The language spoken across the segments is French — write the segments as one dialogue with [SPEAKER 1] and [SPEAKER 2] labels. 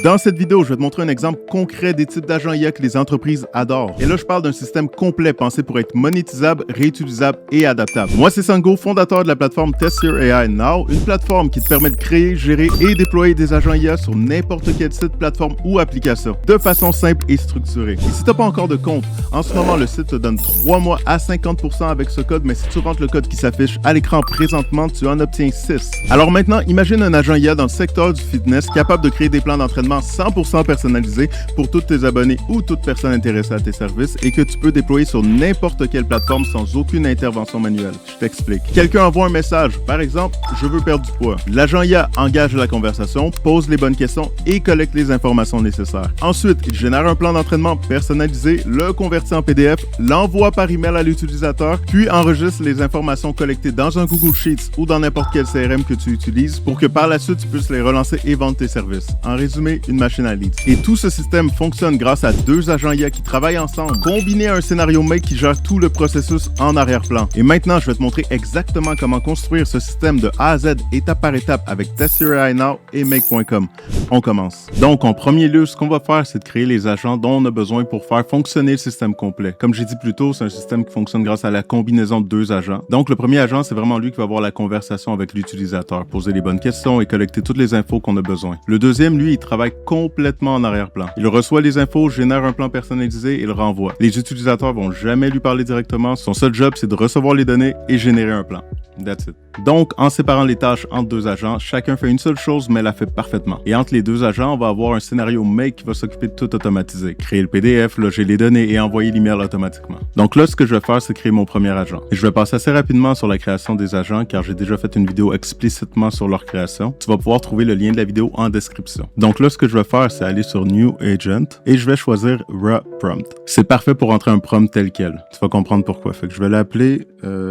[SPEAKER 1] Dans cette vidéo, je vais te montrer un exemple concret des types d'agents IA que les entreprises adorent. Et là, je parle d'un système complet pensé pour être monétisable, réutilisable et adaptable. Moi, c'est Sango, fondateur de la plateforme Test Your AI Now, une plateforme qui te permet de créer, gérer et déployer des agents IA sur n'importe quel site, plateforme ou application, de façon simple et structurée. Et si tu n'as pas encore de compte, en ce moment, le site te donne 3 mois à 50% avec ce code, mais si tu rentres le code qui s'affiche à l'écran présentement, tu en obtiens 6. Alors maintenant, imagine un agent IA dans le secteur du fitness capable de créer des plans d'entraînement 100% personnalisés pour tous tes abonnés ou toute personne intéressée à tes services et que tu peux déployer sur n'importe quelle plateforme sans aucune intervention manuelle. Je t'explique. Quelqu'un envoie un message, par exemple, je veux perdre du poids. L'agent IA engage la conversation, pose les bonnes questions et collecte les informations nécessaires. Ensuite, il génère un plan d'entraînement personnalisé, le convertit en PDF, l'envoie par email à l'utilisateur, puis enregistre les informations collectées dans un Google Sheets ou dans n'importe quel CRM que tu utilises pour que par la suite tu puisses les relancer et vendre tes services. En résumé, une machine à leads. Et tout ce système fonctionne grâce à deux agents IA qui travaillent ensemble, combinés à un scénario Make qui gère tout le processus en arrière-plan. Et maintenant, je vais te montrer exactement comment construire ce système de A à Z, étape par étape, avec Test Your AI Now et Make.com. On commence. Donc, en premier lieu, ce qu'on va faire, c'est de créer les agents dont on a besoin pour faire fonctionner le système complet. Comme j'ai dit plus tôt, c'est un système qui fonctionne grâce à la combinaison de deux agents. Donc, le premier agent, c'est vraiment lui qui va avoir la conversation avec l'utilisateur, poser les bonnes questions et collecter toutes les infos qu'on a besoin. Le deuxième, lui, il travaille complètement en arrière-plan. Il reçoit les infos, génère un plan personnalisé et le renvoie. Les utilisateurs vont jamais lui parler directement. Son seul job, c'est de recevoir les données et générer un plan. That's it. Donc, en séparant les tâches entre deux agents, chacun fait une seule chose, mais la fait parfaitement. Et entre les deux agents, on va avoir un scénario Make qui va s'occuper de tout automatiser. Créer le PDF, loger les données et envoyer l'email automatiquement. Donc là, ce que je vais faire, c'est créer mon premier agent. Et je vais passer assez rapidement sur la création des agents, car j'ai déjà fait une vidéo explicitement sur leur création. Tu vas pouvoir trouver le lien de la vidéo en description. Donc là, ce que je vais faire, c'est aller sur New Agent et je vais choisir Raw Prompt. C'est parfait pour entrer un prompt tel quel. Tu vas comprendre pourquoi. Fait que je vais l'appeler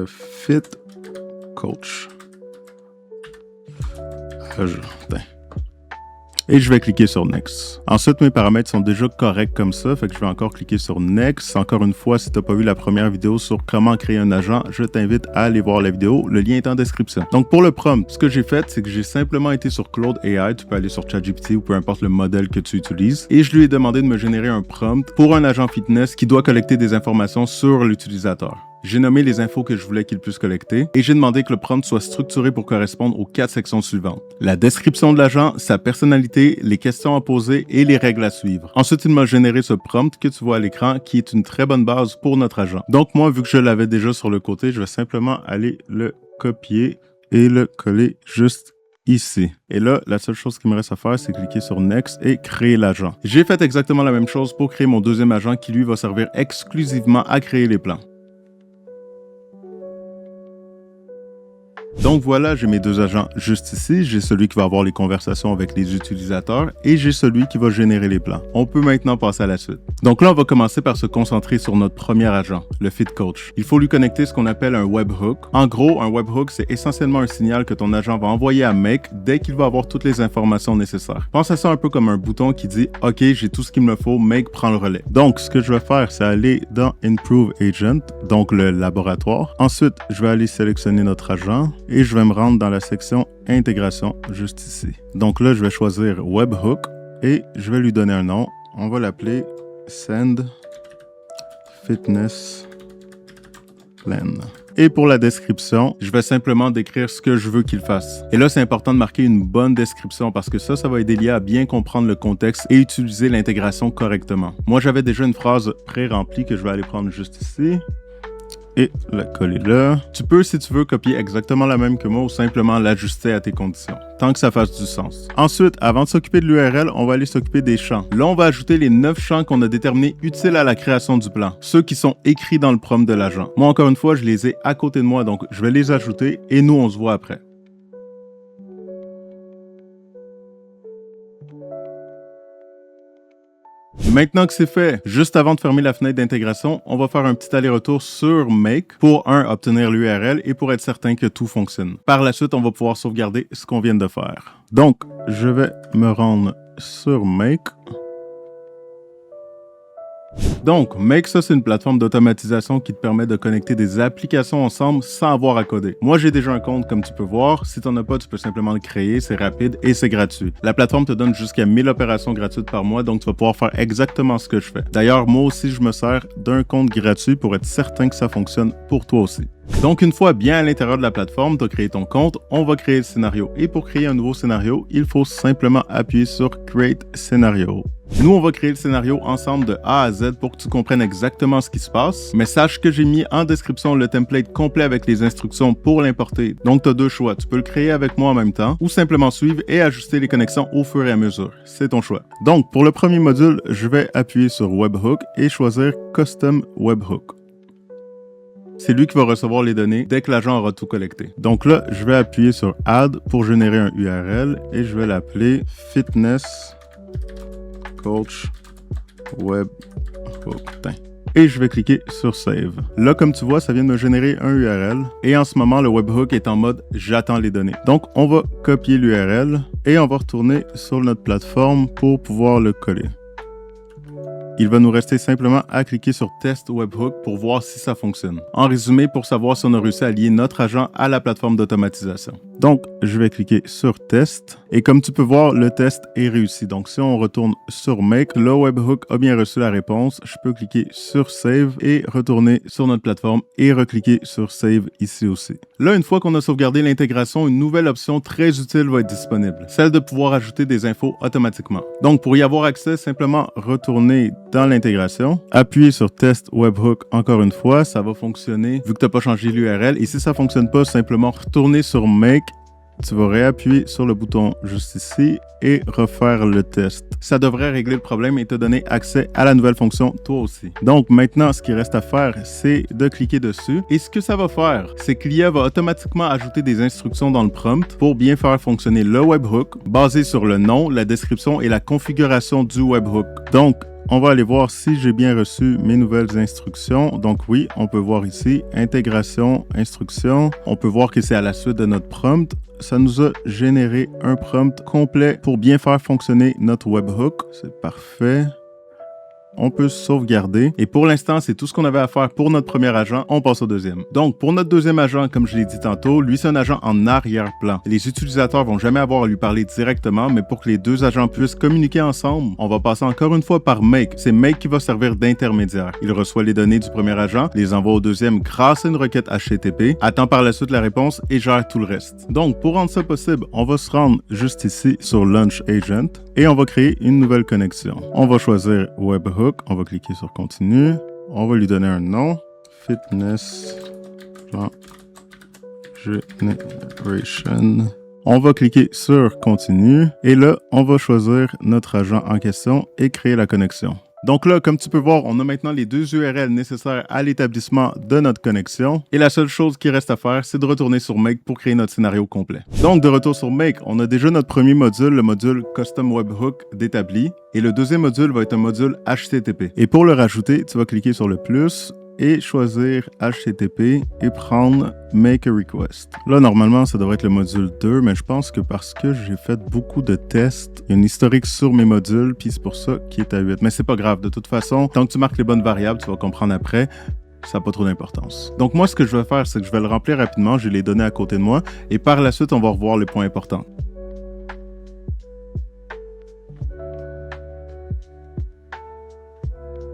[SPEAKER 1] Fit Coach. Et je vais cliquer sur Next. Ensuite, mes paramètres sont déjà corrects comme ça, fait que je vais encore cliquer sur Next. Encore une fois, si tu n'as pas vu la première vidéo sur comment créer un agent, je t'invite à aller voir la vidéo. Le lien est en description. Donc, pour le prompt, ce que j'ai fait, c'est que j'ai simplement été sur Claude AI. Tu peux aller sur ChatGPT ou peu importe le modèle que tu utilises. Et je lui ai demandé de me générer un prompt pour un agent fitness qui doit collecter des informations sur l'utilisateur. J'ai nommé les infos que je voulais qu'il puisse collecter et j'ai demandé que le prompt soit structuré pour correspondre aux 4 sections suivantes. La description de l'agent, sa personnalité, les questions à poser et les règles à suivre. Ensuite, il m'a généré ce prompt que tu vois à l'écran qui est une très bonne base pour notre agent. Donc moi, vu que je l'avais déjà sur le côté, je vais simplement aller le copier et le coller juste ici. Et là, la seule chose qu'il me reste à faire, c'est cliquer sur Next et créer l'agent. J'ai fait exactement la même chose pour créer mon deuxième agent qui lui va servir exclusivement à créer les plans. Donc voilà, j'ai mes deux agents juste ici. J'ai celui qui va avoir les conversations avec les utilisateurs et j'ai celui qui va générer les plans. On peut maintenant passer à la suite. Donc là, on va commencer par se concentrer sur notre premier agent, le Fit Coach. Il faut lui connecter ce qu'on appelle un webhook. En gros, un webhook, c'est essentiellement un signal que ton agent va envoyer à Make dès qu'il va avoir toutes les informations nécessaires. Pense à ça un peu comme un bouton qui dit « Ok, j'ai tout ce qu'il me faut, Make prend le relais ». Donc, ce que je vais faire, c'est aller dans Improve Agent, donc le laboratoire. Ensuite, je vais aller sélectionner notre agent et je vais me rendre dans la section intégration juste ici. Donc là, je vais choisir Webhook et je vais lui donner un nom. On va l'appeler Send Fitness Plan. Et pour la description, je vais simplement décrire ce que je veux qu'il fasse. Et là, c'est important de marquer une bonne description parce que ça va aider l'IA à bien comprendre le contexte et utiliser l'intégration correctement. Moi, j'avais déjà une phrase pré-remplie que je vais aller prendre juste ici. Et la coller là. Tu peux, si tu veux, copier exactement la même que moi ou simplement l'ajuster à tes conditions, tant que ça fasse du sens. Ensuite, avant de s'occuper de l'URL, on va aller s'occuper des champs. Là, on va ajouter les 9 champs qu'on a déterminés utiles à la création du plan, ceux qui sont écrits dans le prompt de l'agent. Moi, encore une fois, je les ai à côté de moi, donc je vais les ajouter et nous, on se voit après. Maintenant que c'est fait, juste avant de fermer la fenêtre d'intégration, on va faire un petit aller-retour sur Make pour, obtenir l'URL et pour être certain que tout fonctionne. Par la suite, on va pouvoir sauvegarder ce qu'on vient de faire. Donc, je vais me rendre sur Make. Donc, Make, ça, c'est une plateforme d'automatisation qui te permet de connecter des applications ensemble sans avoir à coder. Moi, j'ai déjà un compte, comme tu peux voir. Si tu n'en as pas, tu peux simplement le créer. C'est rapide et c'est gratuit. La plateforme te donne jusqu'à 1000 opérations gratuites par mois, donc tu vas pouvoir faire exactement ce que je fais. D'ailleurs, moi aussi, je me sers d'un compte gratuit pour être certain que ça fonctionne pour toi aussi. Donc, une fois bien à l'intérieur de la plateforme, tu as créé ton compte, on va créer le scénario. Et pour créer un nouveau scénario, il faut simplement appuyer sur Create Scenario. Nous, on va créer le scénario ensemble de A à Z pour que tu comprennes exactement ce qui se passe. Mais sache que j'ai mis en description le template complet avec les instructions pour l'importer. Donc, tu as deux choix. Tu peux le créer avec moi en même temps ou simplement suivre et ajuster les connexions au fur et à mesure. C'est ton choix. Donc, pour le premier module, je vais appuyer sur Webhook et choisir Custom Webhook. C'est lui qui va recevoir les données dès que l'agent aura tout collecté. Donc là, je vais appuyer sur Add pour générer un URL et je vais l'appeler Fitness Coach Webhook. Et je vais cliquer sur Save. Là, comme tu vois, ça vient de me générer un URL. Et en ce moment, le webhook est en mode « J'attends les données ». Donc, on va copier l'URL et on va retourner sur notre plateforme pour pouvoir le coller. Il va nous rester simplement à cliquer sur Test Webhook pour voir si ça fonctionne. En résumé, pour savoir si on a réussi à lier notre agent à la plateforme d'automatisation. Donc, je vais cliquer sur Test. Et comme tu peux voir, le test est réussi. Donc, si on retourne sur Make, le webhook a bien reçu la réponse. Je peux cliquer sur Save et retourner sur notre plateforme et recliquer sur Save ici aussi. Là, une fois qu'on a sauvegardé l'intégration, une nouvelle option très utile va être disponible. Celle de pouvoir ajouter des infos automatiquement. Donc, pour y avoir accès, simplement retourner dans l'intégration, appuyer sur Test Webhook encore une fois, ça va fonctionner vu que tu n'as pas changé l'URL. Et si ça ne fonctionne pas, simplement retourner sur Make. Tu vas réappuyer sur le bouton juste ici et refaire le test. Ça devrait régler le problème et te donner accès à la nouvelle fonction toi aussi. Donc maintenant, ce qui reste à faire, c'est de cliquer dessus. Et ce que ça va faire, c'est que l'IA va automatiquement ajouter des instructions dans le prompt pour bien faire fonctionner le webhook basé sur le nom, la description et la configuration du webhook. Donc, on va aller voir si j'ai bien reçu mes nouvelles instructions. Donc oui, on peut voir ici, intégration, instruction. On peut voir que c'est à la suite de notre prompt. Ça nous a généré un prompt complet pour bien faire fonctionner notre webhook. C'est parfait. On peut sauvegarder. Et pour l'instant, c'est tout ce qu'on avait à faire pour notre premier agent. On passe au deuxième. Donc, pour notre deuxième agent, comme je l'ai dit tantôt, lui, c'est un agent en arrière-plan. Les utilisateurs vont jamais avoir à lui parler directement, mais pour que les deux agents puissent communiquer ensemble, on va passer encore une fois par Make. C'est Make qui va servir d'intermédiaire. Il reçoit les données du premier agent, les envoie au deuxième grâce à une requête HTTP, attend par la suite la réponse et gère tout le reste. Donc, pour rendre ça possible, on va se rendre juste ici sur Launch Agent et on va créer une nouvelle connexion. On va choisir Webhook. On va cliquer sur Continue. On va lui donner un nom. Fitness Plan Generation. On va cliquer sur Continue. Et là, on va choisir notre agent en question et créer la connexion. Donc là, comme tu peux voir, on a maintenant les deux URL nécessaires à l'établissement de notre connexion. Et la seule chose qui reste à faire, c'est de retourner sur Make pour créer notre scénario complet. Donc, de retour sur Make, on a déjà notre premier module, le module Custom Webhook d'établi. Et le deuxième module va être un module HTTP. Et pour le rajouter, tu vas cliquer sur le plus et choisir HTTP et prendre Make a Request. Là, normalement, ça devrait être le module 2, mais je pense que parce que j'ai fait beaucoup de tests, il y a une historique sur mes modules, puis c'est pour ça qu'il est à 8. Mais c'est pas grave, de toute façon, tant que tu marques les bonnes variables, tu vas comprendre après. Ça n'a pas trop d'importance. Donc moi, ce que je vais faire, c'est que je vais le remplir rapidement, j'ai les données à côté de moi, et par la suite, on va revoir les points importants.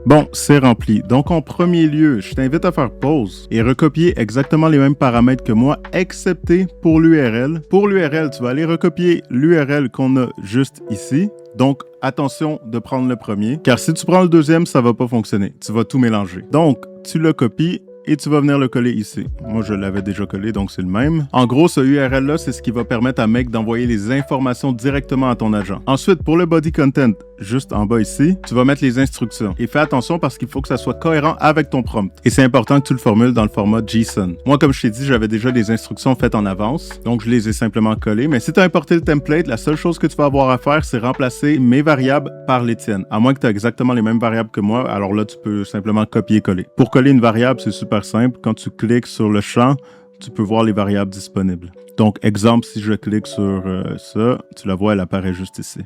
[SPEAKER 1] Bon, c'est rempli. Donc, en premier lieu, je t'invite à faire pause et recopier exactement les mêmes paramètres que moi, excepté pour l'URL. Pour l'URL, tu vas aller recopier l'URL qu'on a juste ici. Donc, attention de prendre le premier, car si tu prends le deuxième, ça va pas fonctionner. Tu vas tout mélanger. Donc, tu le copies et tu vas venir le coller ici. Moi, je l'avais déjà collé, donc c'est le même. En gros, ce URL-là, c'est ce qui va permettre à Make d'envoyer les informations directement à ton agent. Ensuite, pour le body content, juste en bas ici, tu vas mettre les instructions. Et fais attention parce qu'il faut que ça soit cohérent avec ton prompt. Et c'est important que tu le formules dans le format JSON. Moi, comme je t'ai dit, j'avais déjà les instructions faites en avance, donc je les ai simplement collées. Mais si tu as importé le template, la seule chose que tu vas avoir à faire, c'est remplacer mes variables par les tiennes. À moins que tu aies exactement les mêmes variables que moi, alors là, tu peux simplement copier-coller. Pour coller une variable, c'est super simple. Quand tu cliques sur le champ, tu peux voir les variables disponibles. Donc, exemple, si je clique sur ça, tu la vois, elle apparaît juste ici.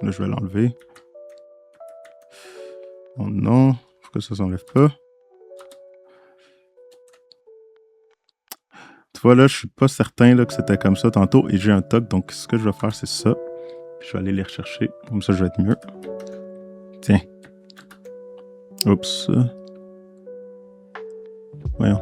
[SPEAKER 1] Là, je vais l'enlever. Oh non, Pourquoi ça s'enlève pas? Tu vois, là, je suis pas certain là, que c'était comme ça tantôt et j'ai un toc. Donc, ce que je vais faire, c'est ça. Je vais aller les rechercher. Comme ça, je vais être mieux. Tiens. Oups. Voyons.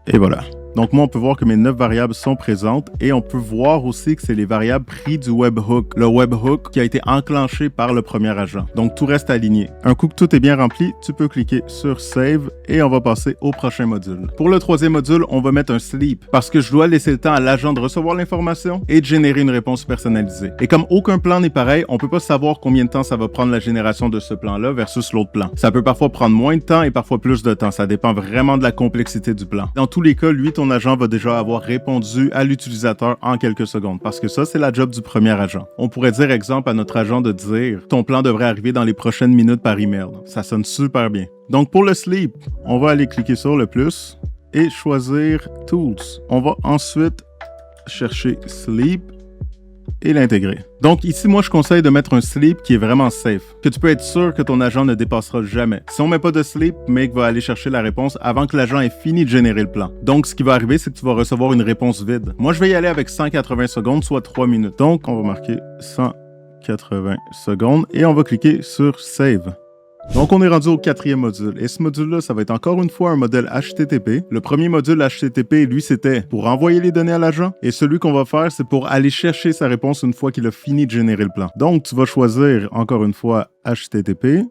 [SPEAKER 1] Et voilà. Donc moi, on peut voir que mes 9 variables sont présentes et on peut voir aussi que c'est les variables prises du webhook. Le webhook qui a été enclenché par le premier agent. Donc tout reste aligné. Un coup que tout est bien rempli, tu peux cliquer sur Save et on va passer au prochain module. Pour le troisième module, on va mettre un sleep parce que je dois laisser le temps à l'agent de recevoir l'information et de générer une réponse personnalisée. Et comme aucun plan n'est pareil, on peut pas savoir combien de temps ça va prendre la génération de ce plan-là versus l'autre plan. Ça peut parfois prendre moins de temps et parfois plus de temps. Ça dépend vraiment de la complexité du plan. Dans tous les cas, lui, ton agent va déjà avoir répondu à l'utilisateur en quelques secondes parce que ça, c'est la job du premier agent. On pourrait dire, exemple, à notre agent de dire « Ton plan devrait arriver dans les prochaines minutes par email ». Ça sonne super bien. Donc, pour le sleep, on va aller cliquer sur le plus et choisir « Tools ». On va ensuite chercher « Sleep » et l'intégrer. Donc ici, moi, je conseille de mettre un sleep qui est vraiment safe, que tu peux être sûr que ton agent ne dépassera jamais. Si on met pas de sleep, Make va aller chercher la réponse avant que l'agent ait fini de générer le plan. Donc, ce qui va arriver, c'est que tu vas recevoir une réponse vide. Moi, je vais y aller avec 180 secondes, soit 3 minutes. Donc, on va marquer 180 secondes et on va cliquer sur Save. Donc, on est rendu au 4e module. Et ce module-là, ça va être encore une fois un modèle HTTP. Le premier module HTTP, lui, c'était pour envoyer les données à l'agent. Et celui qu'on va faire, c'est pour aller chercher sa réponse une fois qu'il a fini de générer le plan. Donc, tu vas choisir, encore une fois, HTTP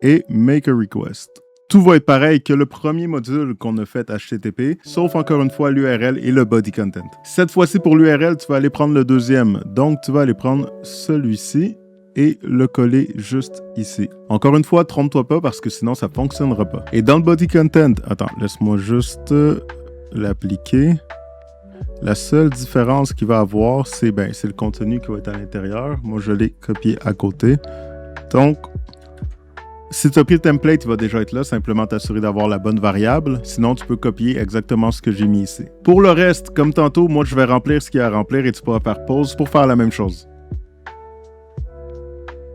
[SPEAKER 1] et Make a Request. Tout va être pareil que le premier module qu'on a fait HTTP, sauf encore une fois l'URL et le body content. Cette fois-ci, pour l'URL, tu vas aller prendre le deuxième. Donc, tu vas aller prendre celui-ci et le coller juste ici. Encore une fois, trompe-toi pas parce que sinon ça fonctionnera pas. Et dans le body content, attends, laisse-moi juste l'appliquer. La seule différence qu'il va avoir, c'est le contenu qui va être à l'intérieur. Moi, je l'ai copié à côté. Donc, si tu as pris le template, il va déjà être là. Simplement t'assurer d'avoir la bonne variable. Sinon, tu peux copier exactement ce que j'ai mis ici. Pour le reste, comme tantôt, moi, je vais remplir ce qu'il y a à remplir et tu pourras faire pause pour faire la même chose.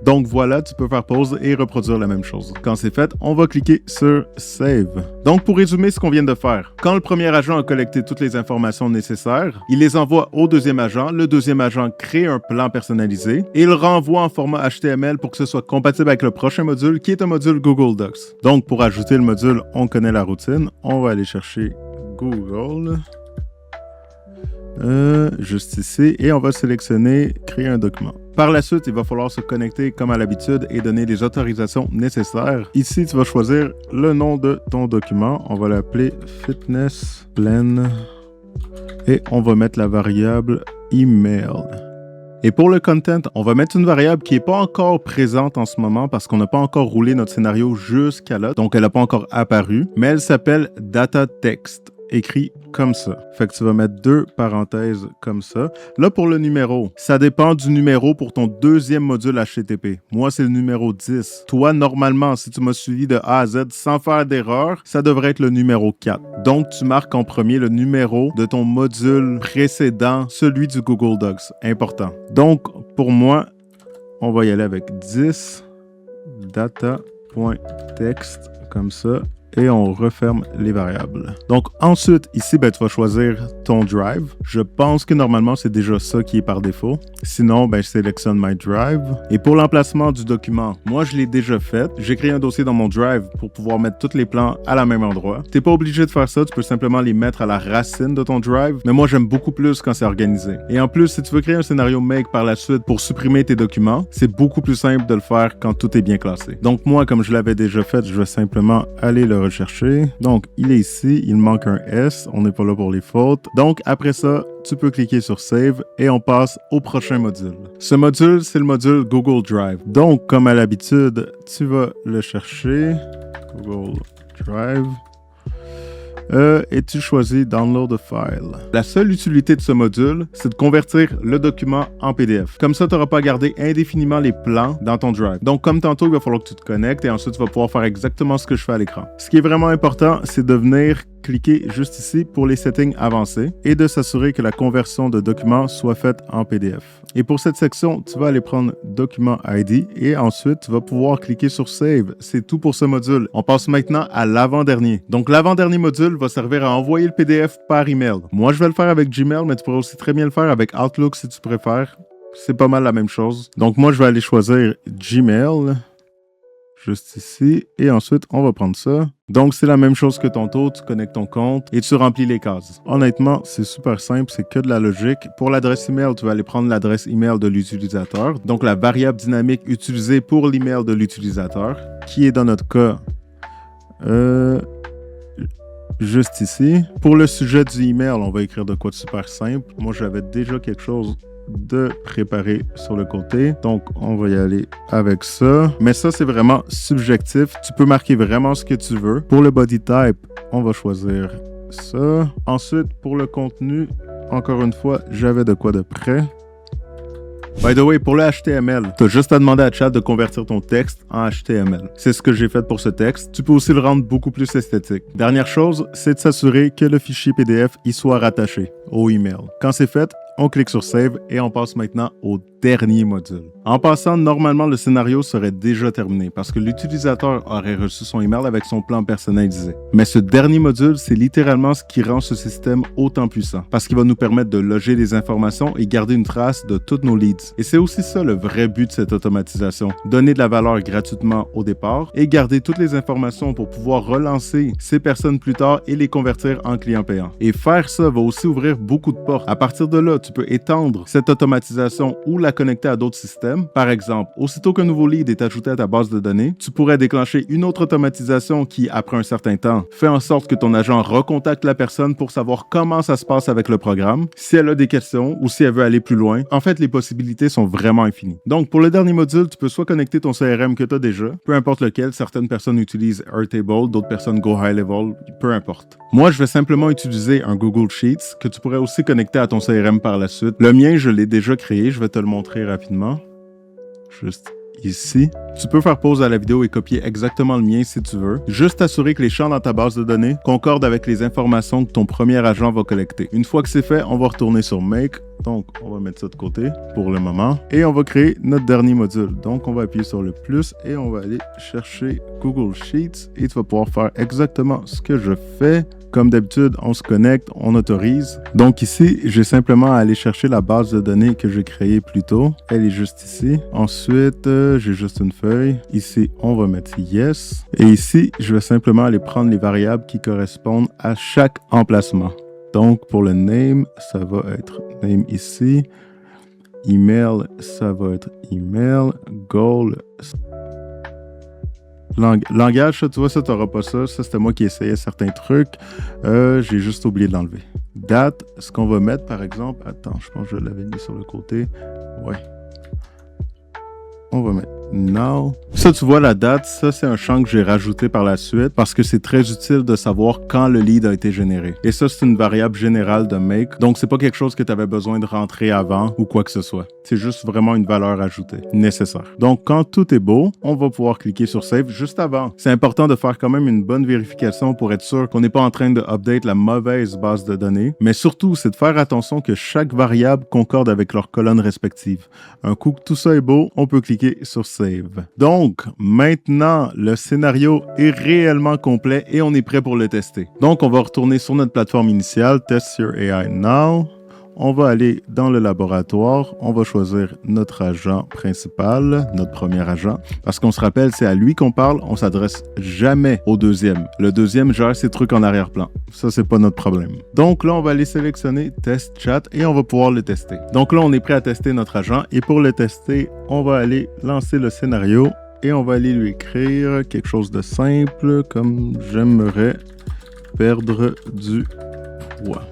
[SPEAKER 1] Donc voilà, tu peux faire pause et reproduire la même chose. Quand c'est fait, on va cliquer sur Save. Donc pour résumer ce qu'on vient de faire, quand le premier agent a collecté toutes les informations nécessaires, il les envoie au deuxième agent, le deuxième agent crée un plan personnalisé et il renvoie en format HTML pour que ce soit compatible avec le prochain module qui est un module Google Docs. Donc pour ajouter le module, on connaît la routine, on va aller chercher Google. Juste ici, et on va sélectionner créer un document. Par la suite, il va falloir se connecter comme à l'habitude et donner les autorisations nécessaires. Ici, tu vas choisir le nom de ton document. On va l'appeler Fitness Plan et on va mettre la variable email. Et pour le content, on va mettre une variable qui n'est pas encore présente en ce moment parce qu'on n'a pas encore roulé notre scénario jusqu'à là, donc elle n'a pas encore apparu, mais elle s'appelle Data Text. Écrit comme ça. Fait que tu vas mettre 2 parenthèses comme ça. Là, pour le numéro, ça dépend du numéro pour ton deuxième module HTTP. Moi, c'est le numéro 10. Toi, normalement, si tu m'as suivi de A à Z sans faire d'erreur, ça devrait être le numéro 4. Donc, tu marques en premier le numéro de ton module précédent, celui du Google Docs. Important. Donc, pour moi, on va y aller avec 10 data.text comme ça. Et on referme les variables. Donc ensuite, ici, tu vas choisir ton drive. Je pense que normalement, c'est déjà ça qui est par défaut. Sinon, je sélectionne My Drive. Et pour l'emplacement du document, moi, je l'ai déjà fait. J'ai créé un dossier dans mon drive pour pouvoir mettre tous les plans à la même endroit. Tu n'es pas obligé de faire ça. Tu peux simplement les mettre à la racine de ton drive. Mais moi, j'aime beaucoup plus quand c'est organisé. Et en plus, si tu veux créer un scénario Make par la suite pour supprimer tes documents, c'est beaucoup plus simple de le faire quand tout est bien classé. Donc moi, comme je l'avais déjà fait, je vais simplement aller le rechercher. Donc, il est ici, il manque un S, on n'est pas là pour les fautes. Donc, après ça, tu peux cliquer sur Save et on passe au prochain module. Ce module, c'est le module Google Drive. Donc, comme à l'habitude, tu vas le chercher, Google Drive. Et tu choisis Download a File. La seule utilité de ce module, c'est de convertir le document en PDF. Comme ça, tu n'auras pas à garder indéfiniment les plans dans ton Drive. Donc, comme tantôt, il va falloir que tu te connectes et ensuite, tu vas pouvoir faire exactement ce que je fais à l'écran. Ce qui est vraiment important, c'est de venir cliquer juste ici pour les settings avancés et de s'assurer que la conversion de documents soit faite en PDF. Et pour cette section, tu vas aller prendre Document ID et ensuite, tu vas pouvoir cliquer sur Save. C'est tout pour ce module. On passe maintenant à l'avant-dernier. Donc, l'avant-dernier module va servir à envoyer le PDF par email. Moi, je vais le faire avec Gmail, mais tu pourrais aussi très bien le faire avec Outlook si tu préfères. C'est pas mal la même chose. Donc, moi, je vais aller choisir Gmail. Juste ici, et ensuite, on va prendre ça. Donc, c'est la même chose que tantôt, tu connectes ton compte et tu remplis les cases. Honnêtement, c'est super simple, c'est que de la logique. Pour l'adresse email, tu vas aller prendre l'adresse email de l'utilisateur, donc la variable dynamique utilisée pour l'email de l'utilisateur, qui est dans notre cas juste ici. Pour le sujet du email, on va écrire de quoi de super simple. Moi, j'avais déjà quelque chose de préparer sur le côté. Donc, on va y aller avec ça. Mais ça, c'est vraiment subjectif. Tu peux marquer vraiment ce que tu veux. Pour le body type, on va choisir ça. Ensuite, pour le contenu, encore une fois, j'avais de quoi de près. By the way, pour le HTML, tu as juste à demander à Chat de convertir ton texte en HTML. C'est ce que j'ai fait pour ce texte. Tu peux aussi le rendre beaucoup plus esthétique. Dernière chose, c'est de s'assurer que le fichier PDF y soit rattaché au email. Quand c'est fait, on clique sur Save et on passe maintenant au dernier module. En passant, normalement, le scénario serait déjà terminé parce que l'utilisateur aurait reçu son email avec son plan personnalisé. Mais ce dernier module, c'est littéralement ce qui rend ce système autant puissant parce qu'il va nous permettre de loger les informations et garder une trace de tous nos leads. Et c'est aussi ça le vrai but de cette automatisation. Donner de la valeur gratuitement au départ et garder toutes les informations pour pouvoir relancer ces personnes plus tard et les convertir en clients payants. Et faire ça va aussi ouvrir beaucoup de portes. À partir de là, tu peux étendre cette automatisation ou la connecter à d'autres systèmes. Par exemple, aussitôt qu'un nouveau lead est ajouté à ta base de données, tu pourrais déclencher une autre automatisation qui, après un certain temps, fait en sorte que ton agent recontacte la personne pour savoir comment ça se passe avec le programme, si elle a des questions ou si elle veut aller plus loin. En fait, les possibilités sont vraiment infinies. Donc, pour le dernier module, tu peux soit connecter ton CRM que tu as déjà, peu importe lequel, certaines personnes utilisent Airtable, d'autres personnes go high level, peu importe. Moi, je vais simplement utiliser un Google Sheets que tu pourrais aussi connecter à ton CRM par la suite. Le mien, je l'ai déjà créé, je vais te le montrer rapidement. Juste ici. Tu peux faire pause à la vidéo et copier exactement le mien si tu veux. Juste assurer que les champs dans ta base de données concordent avec les informations que ton premier agent va collecter. Une fois que c'est fait, on va retourner sur Make. Donc, on va mettre ça de côté pour le moment. Et on va créer notre dernier module. Donc, on va appuyer sur le plus et on va aller chercher Google Sheets et tu vas pouvoir faire exactement ce que je fais. Comme d'habitude, on se connecte, on autorise. Donc ici, j'ai simplement à aller chercher la base de données que j'ai créée plus tôt. Elle est juste ici. Ensuite, j'ai juste une feuille. Ici, on va mettre yes. Et ici, je vais simplement aller prendre les variables qui correspondent à chaque emplacement. Donc, pour le name, ça va être name ici. Email, ça va être email. Goal, langage, ça, tu vois, ça, t'auras pas ça. Ça, c'était moi qui essayais certains trucs. J'ai juste oublié de l'enlever. Date, ce qu'on va mettre, par exemple... Attends, je pense que je l'avais mis sur le côté. Ouais. On va mettre now. Ça, tu vois, la date, ça, c'est un champ que j'ai rajouté par la suite parce que c'est très utile de savoir quand le lead a été généré. Et ça, c'est une variable générale de make. Donc, c'est pas quelque chose que tu avais besoin de rentrer avant ou quoi que ce soit. C'est juste vraiment une valeur ajoutée nécessaire. Donc, quand tout est beau, on va pouvoir cliquer sur Save juste avant. C'est important de faire quand même une bonne vérification pour être sûr qu'on n'est pas en train de update la mauvaise base de données. Mais surtout, c'est de faire attention que chaque variable concorde avec leur colonne respective. Un coup que tout ça est beau, on peut cliquer sur Save. Donc, maintenant, le scénario est réellement complet et on est prêt pour le tester. Donc, on va retourner sur notre plateforme initiale, Test Your AI Now. On va aller dans le laboratoire, on va choisir notre agent principal, notre premier agent, parce qu'on se rappelle, c'est à lui qu'on parle, on s'adresse jamais au deuxième. Le deuxième gère ses trucs en arrière-plan. Ça, c'est pas notre problème. Donc là, on va aller sélectionner Test Chat et on va pouvoir le tester. Donc là, on est prêt à tester notre agent et pour le tester, on va aller lancer le scénario et on va aller lui écrire quelque chose de simple comme « J'aimerais perdre du poids ».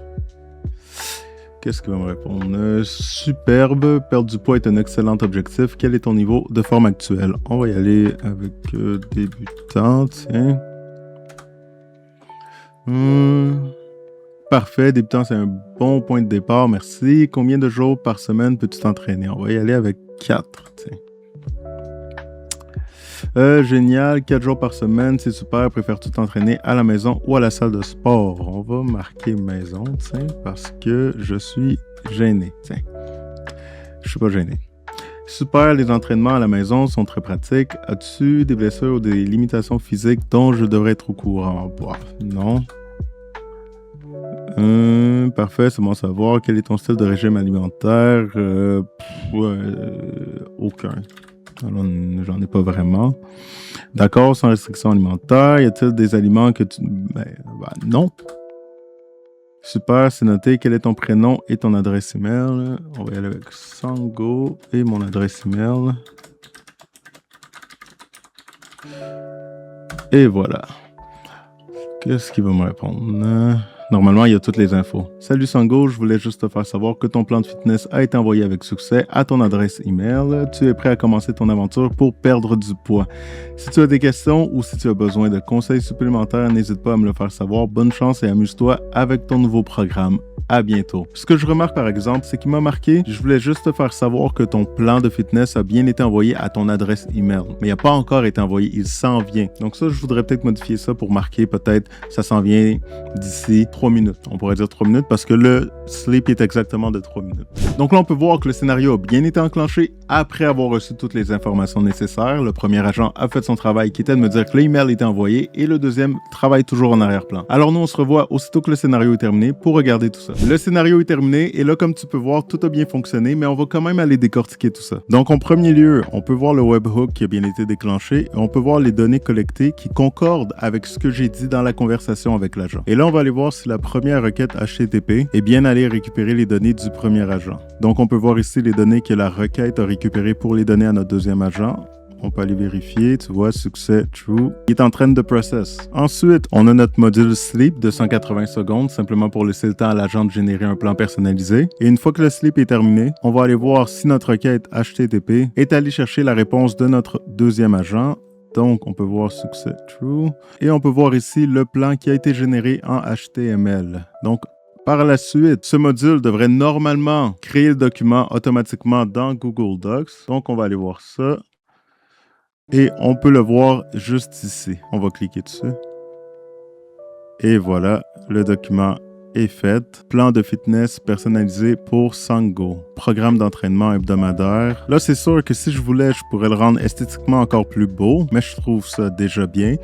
[SPEAKER 1] Qu'est-ce qu'il va me répondre? Superbe, perdre du poids est un excellent objectif. Quel est ton niveau de forme actuel? On va y aller avec débutant, tiens. Parfait, débutant, c'est un bon point de départ, merci. Combien de jours par semaine peux-tu t'entraîner? On va y aller avec 4, tiens. Génial, 4 jours par semaine, c'est super. Préfères-tu t'entraîner à la maison ou à la salle de sport? On va marquer maison, tiens, parce que je suis gêné. Tiens, je suis pas gêné. Super, les entraînements à la maison sont très pratiques. As-tu des blessures ou des limitations physiques dont je devrais être au courant? Boah, non. Parfait, c'est bon à savoir. Quel est ton style de régime alimentaire? Aucun. Alors, j'en ai pas vraiment. D'accord, sans restriction alimentaire. Y a-t-il des aliments que tu... non. Super, c'est noté. Quel est ton prénom et ton adresse email? On va y aller avec Sango et mon adresse email. Et voilà. Qu'est-ce qu'il va me répondre? Normalement, il y a toutes les infos. Salut Sango, je voulais juste te faire savoir que ton plan de fitness a été envoyé avec succès à ton adresse email. Tu es prêt à commencer ton aventure pour perdre du poids. Si tu as des questions ou si tu as besoin de conseils supplémentaires, n'hésite pas à me le faire savoir. Bonne chance et amuse-toi avec ton nouveau programme. À bientôt. Ce que je remarque par exemple, c'est qu'il m'a marqué, je voulais juste te faire savoir que ton plan de fitness a bien été envoyé à ton adresse email. Mais il n'a pas encore été envoyé, il s'en vient. Donc ça, je voudrais peut-être modifier ça pour marquer peut-être ça s'en vient d'ici 3 minutes. On pourrait dire 3 minutes parce que le sleep est exactement de 3 minutes. Donc là, on peut voir que le scénario a bien été enclenché après avoir reçu toutes les informations nécessaires. Le premier agent a fait son travail qui était de me dire que l'email était envoyé et le deuxième travaille toujours en arrière-plan. Alors nous, on se revoit aussitôt que le scénario est terminé pour regarder tout ça. Le scénario est terminé et là, comme tu peux voir, tout a bien fonctionné, mais on va quand même aller décortiquer tout ça. Donc, en premier lieu, on peut voir le webhook qui a bien été déclenché et on peut voir les données collectées qui concordent avec ce que j'ai dit dans la conversation avec l'agent. Et là, on va aller voir si la première requête HTTP est bien allée récupérer les données du premier agent. Donc, on peut voir ici les données que la requête a récupérées pour les donner à notre deuxième agent. On peut aller vérifier, tu vois, succès, true. Il est en train de process. Ensuite, on a notre module sleep de 180 secondes, simplement pour laisser le temps à l'agent de générer un plan personnalisé. Et une fois que le sleep est terminé, on va aller voir si notre requête HTTP est allée chercher la réponse de notre deuxième agent. Donc, on peut voir succès, true. Et on peut voir ici le plan qui a été généré en HTML. Donc, par la suite, ce module devrait normalement créer le document automatiquement dans Google Docs. Donc, on va aller voir ça. Et on peut le voir juste ici. On va cliquer dessus. Et voilà, le document est fait. Plan de fitness personnalisé pour Sango. Programme d'entraînement hebdomadaire. Là, c'est sûr que si je voulais, je pourrais le rendre esthétiquement encore plus beau, mais je trouve ça déjà bien.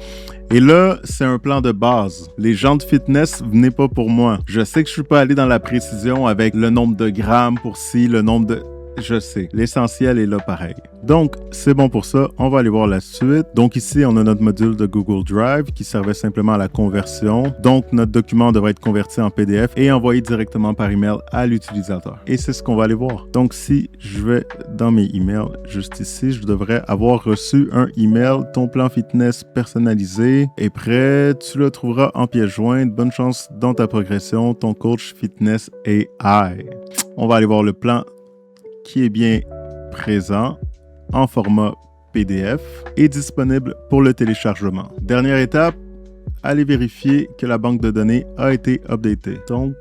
[SPEAKER 1] Et là, c'est un plan de base. Les gens de fitness, venez pas pour moi. Je sais que je suis pas allé dans la précision avec le nombre de grammes pour ci, le nombre de... Je sais, l'essentiel est là pareil. Donc, c'est bon pour ça. On va aller voir la suite. Donc ici, on a notre module de Google Drive qui servait simplement à la conversion. Donc, notre document devrait être converti en PDF et envoyé directement par email à l'utilisateur. Et c'est ce qu'on va aller voir. Donc, si je vais dans mes emails, juste ici, je devrais avoir reçu un email. Ton plan fitness personnalisé est prêt. Tu le trouveras en pièce jointe. Bonne chance dans ta progression. Ton coach fitness AI. On va aller voir le plan qui est bien présent en format PDF et disponible pour le téléchargement. Dernière étape, allez vérifier que la banque de données a été updatée. Donc,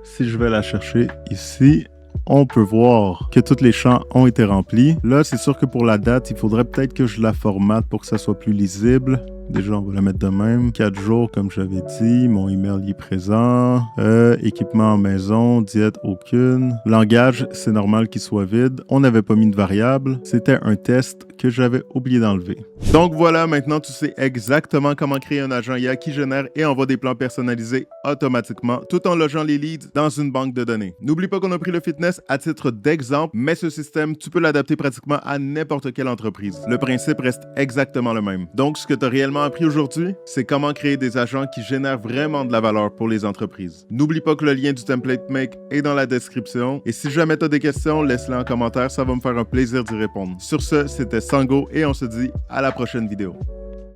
[SPEAKER 1] si je vais la chercher ici, on peut voir que tous les champs ont été remplis. Là, c'est sûr que pour la date, il faudrait peut-être que je la formate pour que ça soit plus lisible. Déjà, on va la mettre de même. 4 jours, comme j'avais dit. Mon email y est présent. Équipement en maison. Diète, aucune. Langage, c'est normal qu'il soit vide. On n'avait pas mis de variable. C'était un test que j'avais oublié d'enlever. Donc voilà, maintenant, tu sais exactement comment créer un agent IA qui génère et envoie des plans personnalisés automatiquement, tout en logeant les leads dans une banque de données. N'oublie pas qu'on a pris le fitness à titre d'exemple, mais ce système, tu peux l'adapter pratiquement à n'importe quelle entreprise. Le principe reste exactement le même. Donc, ce que tu as réellement appris aujourd'hui, c'est comment créer des agents qui génèrent vraiment de la valeur pour les entreprises. N'oublie pas que le lien du Template Make est dans la description. Et si jamais tu as des questions, laisse-les en commentaire, ça va me faire un plaisir d'y répondre. Sur ce, c'était Sango et on se dit à la prochaine vidéo.